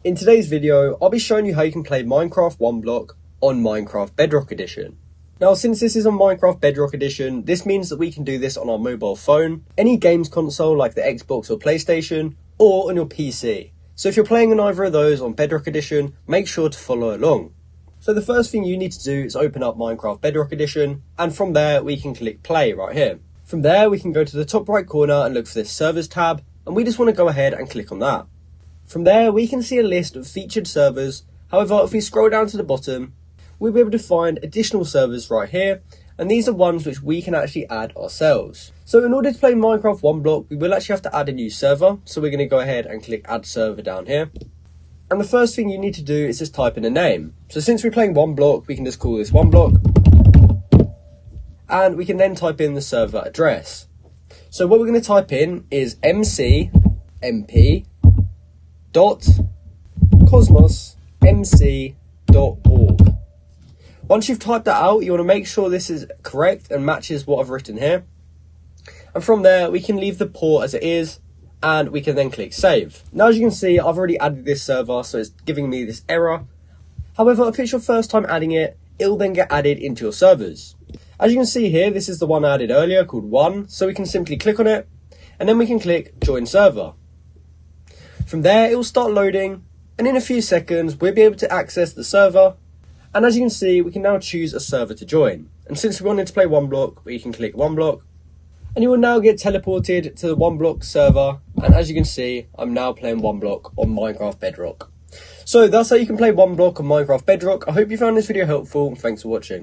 In today's video, I'll be showing you how you can play Minecraft 1 block on Minecraft Bedrock Edition. Now, since this is on Minecraft Bedrock Edition, this means that we can do this on our mobile phone, any games console like the Xbox or PlayStation, or on your PC. So if you're playing on either of those on Bedrock Edition, make sure to follow along. So the first thing you need to do is open up Minecraft Bedrock Edition, and from there we can click play right here. From there we can go to the top right corner and look for this servers tab, and we just want to go ahead and click on that. From there we can see a list of featured servers. However, if we scroll down to the bottom, we'll be able to find additional servers right here, and these are ones which we can actually add ourselves. So in order to play Minecraft 1 block, we will actually have to add a new server, so we're going to go ahead and click add server down here. And the first thing you need to do is just type in a name. So since we're playing 1 block, we can just call this 1 block, and we can then type in the server address. So what we're going to type in is mcmp.cosmosmc.org. Once you've typed that out, you want to make sure this is correct and matches what I've written here. And from there, we can leave the port as it is, and we can then click save. Now, as you can see, I've already added this server, so it's giving me this error. However, if it's your first time adding it, it'll then get added into your servers. As you can see here, this is the one I added earlier called 1, so we can simply click on it, and then we can click join server. From there, it will start loading, and in a few seconds, we'll be able to access the server. And as you can see, we can now choose a server to join. And since we wanted to play 1 block, we can click 1 block. And you will now get teleported to the 1 block server. And as you can see, I'm now playing 1 block on Minecraft Bedrock. So that's how you can play 1 block on Minecraft Bedrock. I hope you found this video helpful. Thanks for watching.